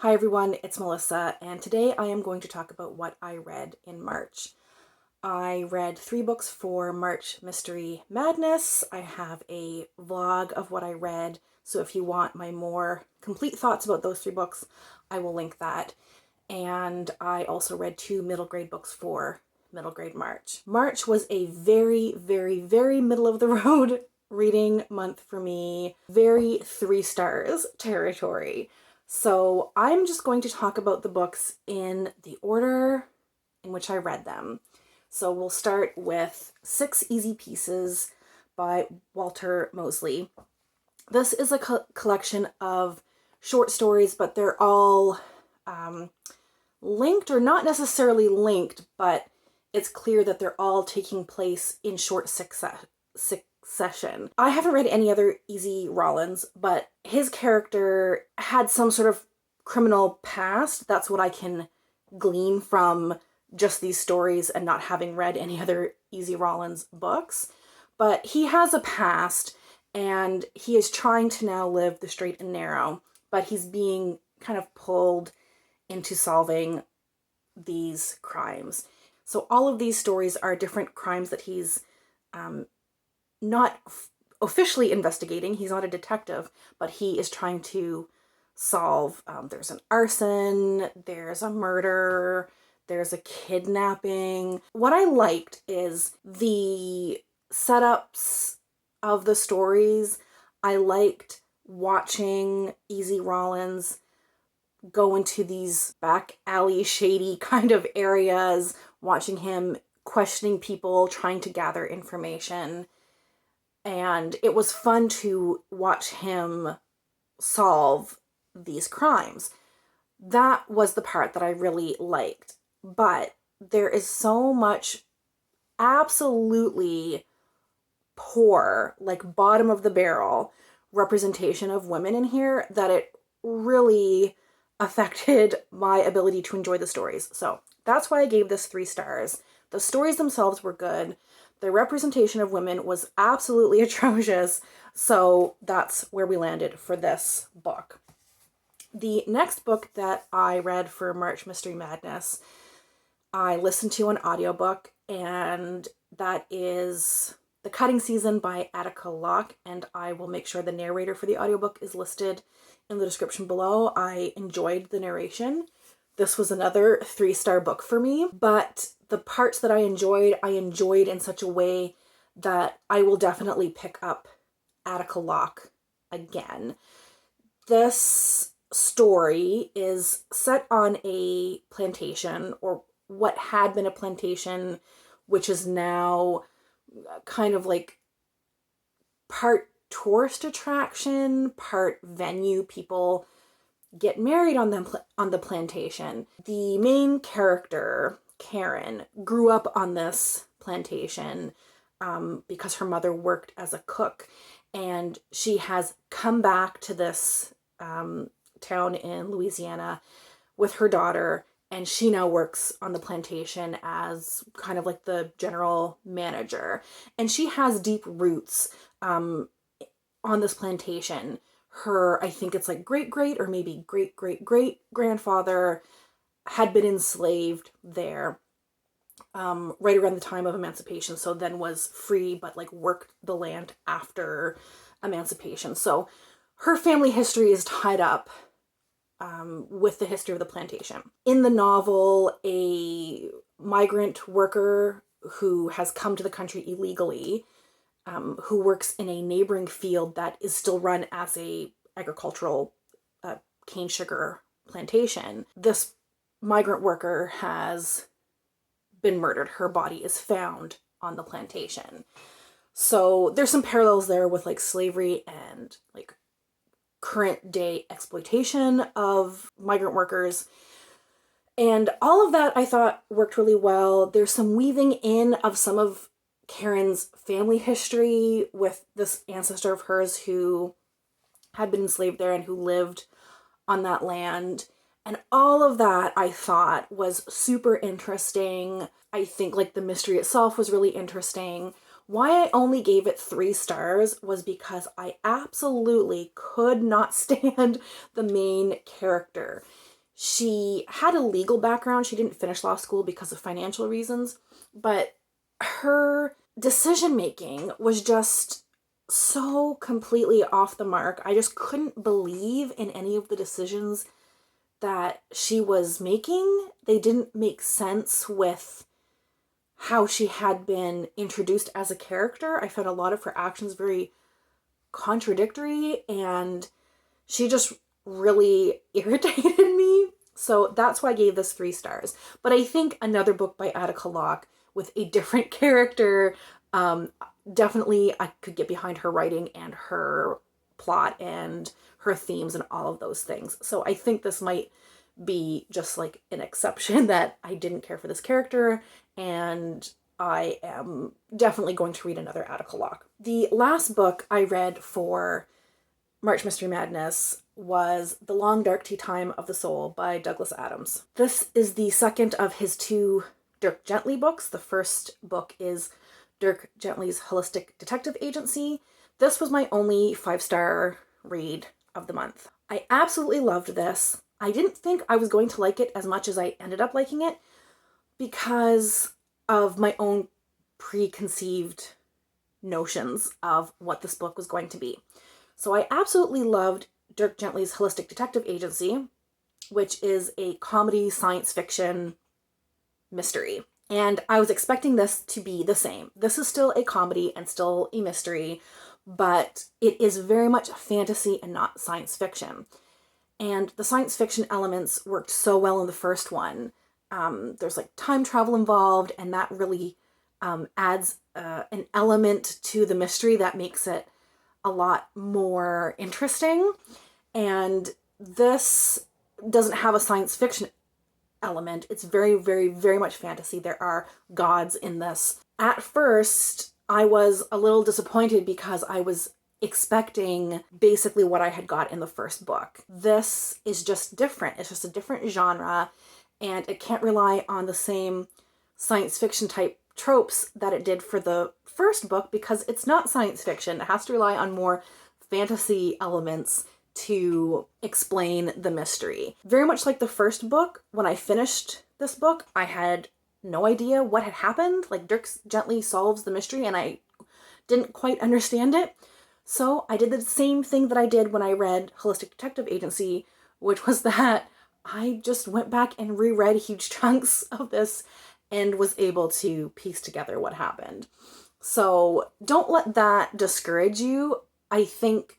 Hi everyone, it's Melissa, and today I am going to talk about what I read in March. I read 3 books for March Mystery Madness. I have a vlog of what I read, so if you want my more complete thoughts about those 3 books, I will link that. And I also read 2 middle grade books for middle grade March. March was a very, very, very middle of the road reading month for me. Very 3 stars territory. So I'm just going to talk about the books in the order in which I read them. So we'll start with 6 Easy Pieces by Walter Mosley. This is a collection of short stories, but they're all linked, or not necessarily linked, but it's clear that they're all taking place in short succession. I haven't read any other Easy Rawlins, but his character had some sort of criminal past. That's what I can glean from just these stories and not having read any other Easy Rawlins books. But he has a past, and he is trying to now live the straight and narrow, but he's being kind of pulled into solving these crimes. So all of these stories are different crimes that he's not officially investigating. He's not a detective, but he is trying to solve. There's an arson, there's a murder, there's a kidnapping. What I liked is the setups of the stories. I liked watching Easy Rawlins go into these back alley, shady kind of areas, watching him questioning people, trying to gather information. And it was fun to watch him solve these crimes. That was the part that I really liked. But there is so much absolutely poor, like bottom of the barrel representation of women in here that it really affected my ability to enjoy the stories. So that's why I gave this 3 stars. The stories themselves were good. The representation of women was absolutely atrocious. So that's where we landed for this book. The next book that I read for March Mystery Madness, I listened to an audiobook, and that is The Cutting Season by Attica Locke, and I will make sure the narrator for the audiobook is listed in the description below. I enjoyed the narration. This was another 3-star book for me, but the parts that I enjoyed in such a way that I will definitely pick up Attica Locke again. This story is set on a plantation, or what had been a plantation, which is now kind of like part tourist attraction, part venue. People get married on the plantation. The main character, Karen, grew up on this plantation because her mother worked as a cook, and she has come back to this town in Louisiana with her daughter, and she now works on the plantation as kind of like the general manager. And she has deep roots on this plantation. Her, I think it's like great-great or maybe great-great-great-grandfather had been enslaved there right around the time of emancipation, so then was free, but like worked the land after emancipation. So her family history is tied up with the history of the plantation. In the novel, a migrant worker who has come to the country illegally, who works in a neighboring field that is still run as a agricultural cane sugar plantation. This migrant worker has been murdered. Her body is found on the plantation. So there's some parallels there with like slavery and like current day exploitation of migrant workers. And all of that I thought worked really well. There's some weaving in of some of Karen's family history with this ancestor of hers who had been enslaved there and who lived on that land. And all of that I thought was super interesting. I think like the mystery itself was really interesting. Why I only gave it 3 stars was because I absolutely could not stand the main character. She had a legal background. She didn't finish law school because of financial reasons, but her decision making was just so completely off the mark. I just couldn't believe in any of the decisions that she was making. They didn't make sense with how she had been introduced as a character. I found a lot of her actions very contradictory, and she just really irritated me. So that's why I gave this 3 stars. But I think another book by Attica Locke with a different character, definitely I could get behind her writing and her plot and her themes and all of those things. So I think this might be just like an exception that I didn't care for this character, and I am definitely going to read another Attica Locke. The last book I read for March Mystery Madness was The Long Dark Tea Time of the Soul by Douglas Adams. This is the second of his 2 Dirk Gently books. The first book is Dirk Gently's Holistic Detective Agency. This was my only 5-star read of the month. I absolutely loved this. I didn't think I was going to like it as much as I ended up liking it because of my own preconceived notions of what this book was going to be. So I absolutely loved Dirk Gently's Holistic Detective Agency, which is a comedy science fiction mystery. And I was expecting this to be the same. This is still a comedy and still a mystery, but it is very much fantasy and not science fiction. And the science fiction elements worked so well in the first one. There's like time travel involved, and that really adds an element to the mystery that makes it a lot more interesting. And this doesn't have a science fiction element. It's very, very, very much fantasy. There are gods in this. At first, I was a little disappointed because I was expecting basically what I had got in the first book. This is just different. It's just a different genre, and it can't rely on the same science fiction type tropes that it did for the first book because it's not science fiction. It has to rely on more fantasy elements to explain the mystery. Very much like the first book, when I finished this book, I had no idea what had happened. Like, Dirk Gently solves the mystery and I didn't quite understand it. So I did the same thing that I did when I read Holistic Detective Agency, which was that I just went back and reread huge chunks of this and was able to piece together what happened. So don't let that discourage you. I think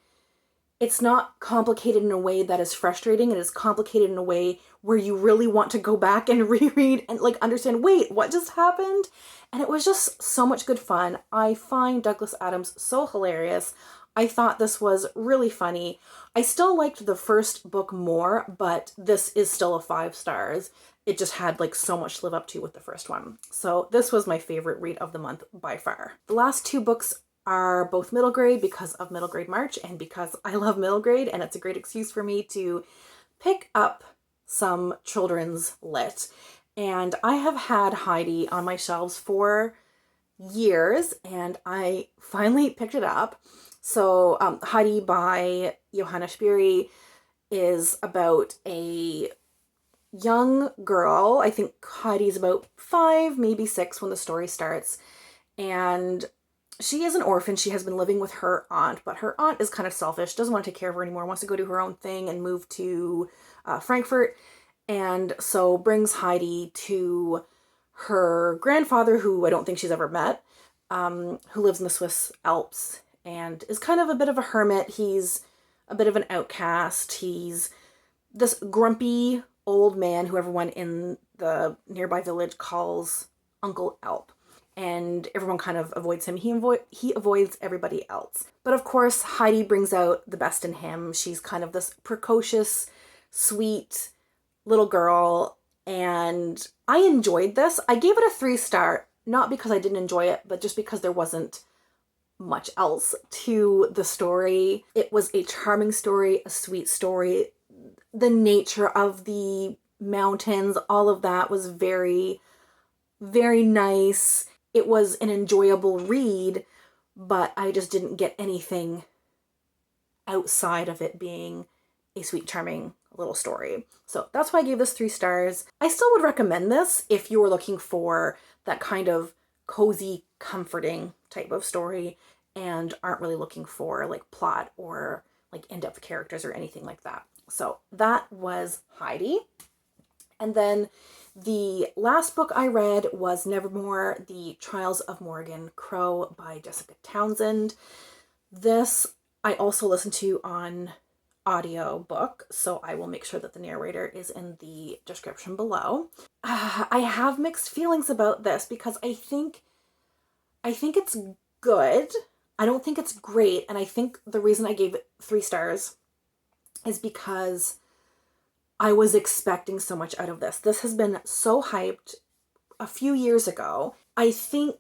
it's not complicated in a way that is frustrating. It is complicated in a way where you really want to go back and reread and like understand, wait, what just happened? And it was just so much good fun. I find Douglas Adams so hilarious. I thought this was really funny. I still liked the first book more, but this is still a 5 stars. It just had like so much to live up to with the first one. So this was my favorite read of the month by far. The last 2 books are both middle grade because of Middle Grade March and because I love middle grade, and it's a great excuse for me to pick up some children's lit. And I have had Heidi on my shelves for years, and I finally picked it up. So Heidi by Johanna Spyri is about a young girl. I think Heidi's about 5, maybe 6 when the story starts. And she is an orphan. She has been living with her aunt, but her aunt is kind of selfish, doesn't want to take care of her anymore, wants to go do her own thing and move to Frankfurt. And so brings Heidi to her grandfather, who I don't think she's ever met, who lives in the Swiss Alps and is kind of a bit of a hermit. He's a bit of an outcast. He's this grumpy old man who everyone in the nearby village calls Uncle Alp. And everyone kind of avoids him. He avoids everybody else. But of course, Heidi brings out the best in him. She's kind of this precocious, sweet little girl. And I enjoyed this. I gave it a 3 star, not because I didn't enjoy it, but just because there wasn't much else to the story. It was a charming story, a sweet story. The nature of the mountains, all of that was very, very nice. It was an enjoyable read, but I just didn't get anything outside of it being a sweet, charming little story. So that's why I gave this 3 stars. I still would recommend this if you were looking for that kind of cozy, comforting type of story and aren't really looking for like plot or like in-depth characters or anything like that. So that was Heidi. And then the last book I read was Nevermore, The Trials of Morrigan Crow by Jessica Townsend. This I also listened to on audio book, so I will make sure that the narrator is in the description below. I have mixed feelings about this because I think it's good. I don't think it's great, and I think the reason I gave it 3 stars is because I was expecting so much out of this. This has been so hyped a few years ago. I think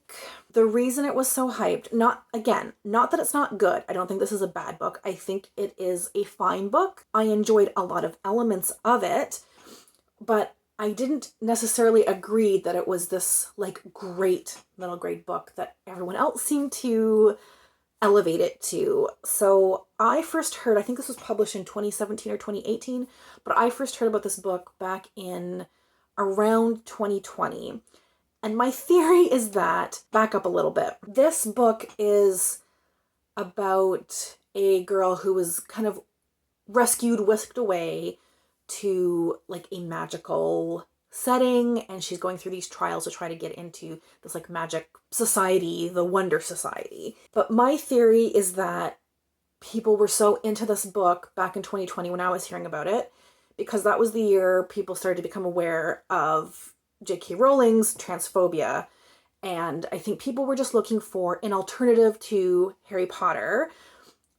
the reason it was so hyped, not that it's not good. I don't think this is a bad book. I think it is a fine book. I enjoyed a lot of elements of it, but I didn't necessarily agree that it was this like great middle grade book that everyone else seemed to elevate it to. So I first heard, I think this was published in 2017 or 2018, but I first heard about this book back in around 2020. And my theory is that, back up a little bit, this book is about a girl who was kind of rescued, whisked away to like a magical setting, and she's going through these trials to try to get into this like magic society, the Wonder Society. But my theory is that people were so into this book back in 2020 when I was hearing about it, because that was the year people started to become aware of J.K. Rowling's transphobia. And I think people were just looking for an alternative to Harry Potter,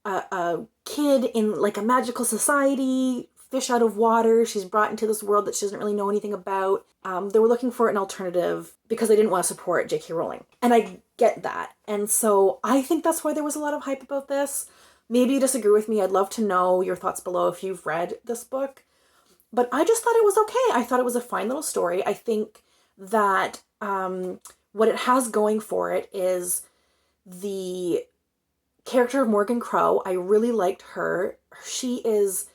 a kid in like a magical society, fish out of water. She's brought into this world that she doesn't really know anything about. They were looking for an alternative because they didn't want to support J.K. Rowling. And I get that. And so I think that's why there was a lot of hype about this. Maybe you disagree with me. I'd love to know your thoughts below if you've read this book. But I just thought it was okay. I thought it was a fine little story. I think that what it has going for it is the character of Morrigan Crow. I really liked her. She is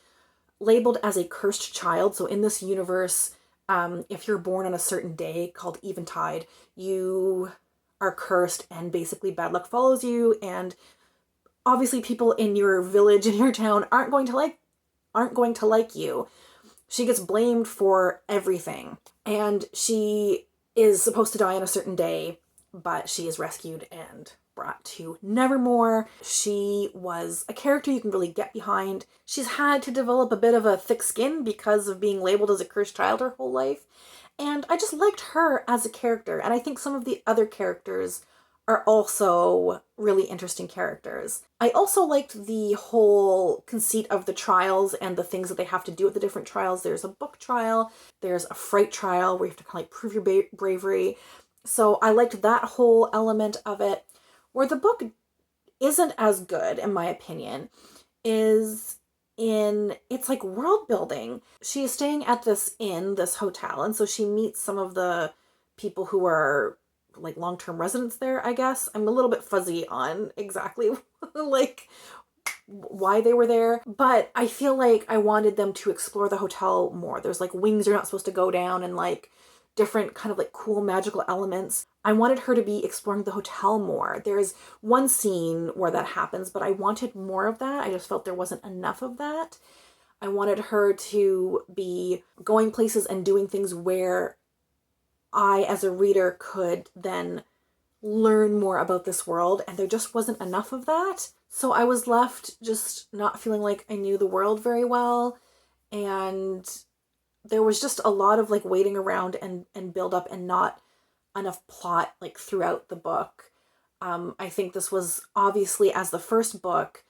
labeled as a cursed child. So in this universe, if you're born on a certain day called Eventide, you are cursed and basically bad luck follows you. And obviously people in your village, in your town, aren't going to like you. She gets blamed for everything. And she is supposed to die on a certain day, but she is rescued and brought to Nevermore. She was a character you can really get behind. She's had to develop a bit of a thick skin because of being labeled as a cursed child her whole life. And I just liked her as a character. And I think some of the other characters are also really interesting characters. I also liked the whole conceit of the trials and the things that they have to do at the different trials. There's a book trial, there's a fright trial where you have to kind of like prove your bravery. So I liked that whole element of it. Where the book isn't as good, in my opinion, is in its like world building. She is staying at this inn, this hotel, and so she meets some of the people who are like long-term residents there, I guess. I'm a little bit fuzzy on exactly like why they were there, but I feel like I wanted them to explore the hotel more. There's like wings you're not supposed to go down and like different kind of like cool magical elements. I wanted her to be exploring the hotel more. There's one scene where that happens, but I wanted more of that. I just felt there wasn't enough of that. I wanted her to be going places and doing things where I, as a reader, could then learn more about this world, and there just wasn't enough of that. So I was left just not feeling like I knew the world very well, and there was just a lot of like waiting around and build up and not enough plot like throughout the book. I think this was obviously, as the first book,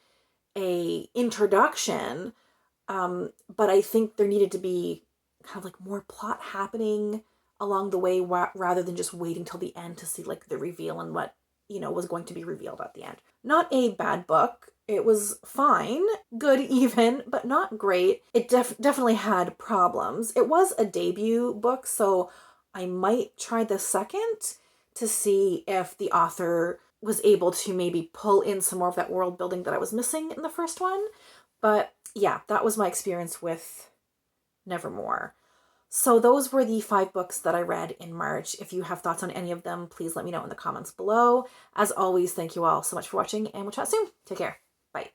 a introduction, but I think there needed to be kind of like more plot happening along the way rather than just waiting till the end to see like the reveal and what, you know, was going to be revealed at the end. Not a bad book. It was fine, good even, but not great. It definitely had problems. It was a debut book, so I might try the second to see if the author was able to maybe pull in some more of that world building that I was missing in the first one. But yeah, that was my experience with Nevermore. So those were the 5 books that I read in March. If you have thoughts on any of them, please let me know in the comments below. As always, thank you all so much for watching, and we'll chat soon. Take care. Bye.